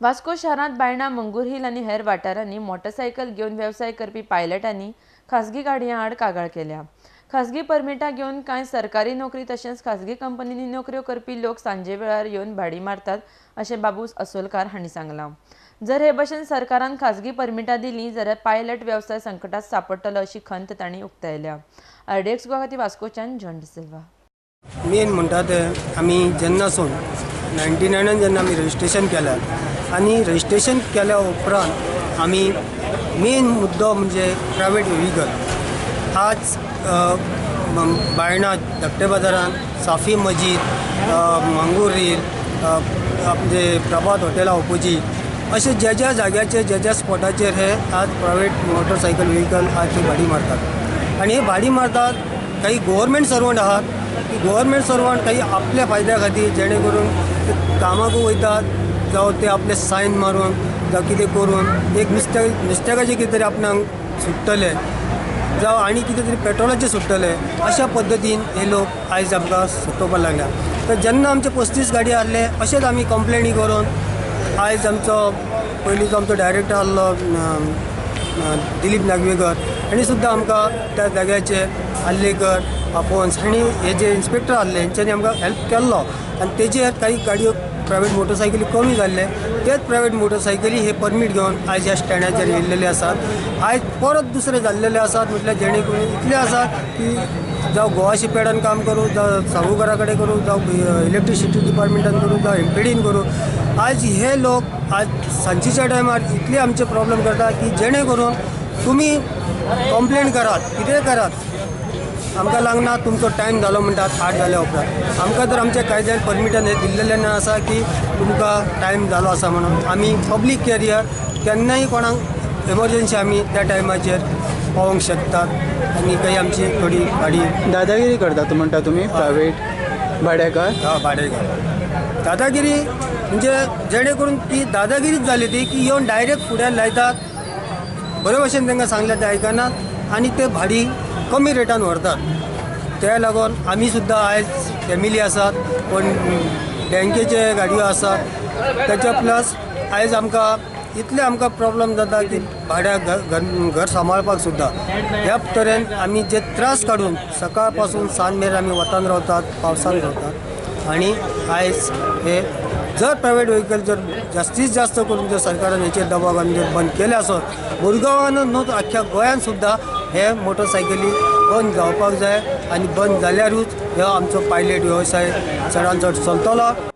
वास्को शहरात बायणा मंगूर हिल आणि हेर वाठारांनी मोटरसायकल घेऊन व्यवसाय करपी पायलटांनी खासगी गाडयां आड कागाळ केल्या। खासगी परमिटां घेऊन कांय सरकारी नोकरी तशेंच खासगी कंपनींनी नोकऱ्यो करपी लोक सांजे वेळार येवन भाडी मारतात अशें बाबूस असोलकार हांणी सांगलां। जर हे भशेन सरकारान खासगी परमिटां दिलीं जाल्यार पायलट व्यवसाय संकटात सांपडटलो अशी खंत तांणी उक्तायल्या। RDX गोवा खातीर वास्कोच्यान जॉन डिसिल्वा। मेन म्हणटा ते आमी जेन्नासून 99 जेन्ना आमी रजिस्ट्रेशन केल्यार आणि रजिस्ट्रेशन केल्या उपरांत आमी मेन मुद्दो म्हणजे प्रायवेट व्हेहिकल। आज बायणा धाकटे बाजारान साफी मजीद मंगूर हिल म्हणजे प्रभात हॉटेला ऑपोजीट अशे ज्या जाग्याचे ज्या स्पॉटाचेर हे आज प्रायवेट मोटरसायकल व्हेहिकल आज ती भाडी मारतात। आणि हे भाडी मारतात काही गव्हर्मेंट सर्वंट आहात की गव्हर्मेंट सर्वंट काही आपल्या फायद्या खातीर जेणे करून कामाक वयतात जावं ते आपले सायन मारून जावं कितें करून एक मिस्टेकाचे कितें तरी आपणाक सुट्टले जावं आनी कितें तरी पेट्रोलाचे सुट्टले अशा पद्दतीन हे लोक आयज आमकां सुटोवपाक लागल्या। तर जेन्ना आमचे 35 गाडी आहले अशेंच आमी कंप्लेनी करून आयज आमचो पयलींचो आमचो डायरेक्टर आहलो दिलीप नागवेकर हांणी सुद्दां आमकां त्या जाग्याचे आल्लेकर आपोन्स आनी हे जे इन्स्पेक्टर आहले हेंच्यांनी आमकां हेल्प केल्लो आनी तेजेर काही गाडयो प्रायवेट मोटरसायकली कमी जाल्ले तेच प्रायवेट मोटरसायकली हे परमीट घेवन आयज ह्या स्टँडाचेर येयल्लेले आसात। आयज परत दुसरे जाल्लेले आसात म्हटल्यार जेणे करून इतले आसात की जावं गोवा शिपयार्डान काम करूं जावं सावकारा कडेन करूं जावं इलेक्ट्रिसिटी डिपार्टमेंटान करूं जावं एमपीडीन करूं आयज हे लोक आज सांजेच्या टायमार इतले आमचे प्रॉब्लेम करता की जेणे करून तुमी कंप्लेंट करात कितें करात आमकां लागना तुमचो टायम जालो म्हणटात 8 जाल्या उपरांत आमकां तर आमच्या कायद्यान परमिटान हे दिल्लेलें आसा की तुमकां टायम जालो आसा म्हणून आमी पब्लीक कॅरियर केन्नाय कोणाक एमर्जन्सी आमी त्या टायमाचेर पावोंक शकतात आनी काही आमची थोडी गाडी दादागिरी करतात म्हणटा तुमी प्रायवेट भाड्याकार भाडेकार दादागिरी म्हणजे जेणे करून ती दादागिरीच जाली ती की येवन डायरेक्ट फुड्यान लायतात बरे भशेन तांकां सांगल्यार ते आयकनात आनी ते भाडी कमी रेटान व्हरतात। त्या लागून आमी सुद्दां आयज फॅमिली आसात पण बँकेचे गाडयो आसात त्याच्या प्लस आयज आमकां इतले आमकां प्रॉब्लेम जाता की भाड्याक घर सांबाळपाक सुद्दां ह्या तरेन आमी जे त्रास काडून सकाळ पासून सांज मेरेन आमी वतान रावतात पावसान रावतात। आणि आयज हे जर प्रायवेट व्हेहिकल जर जास्तीत जास्त करून जर सरकारान हेचेर दबाव घालून जर बंद केले आसत मुरगांवानूच न्हू आख्ख्या गोंयान सुद्दां हे मोटरसायकली बंद जावपाक जाय आनी बंद जाल्यारूच हो आमचो पायलट वेवसाय चडांत चड चलतलो।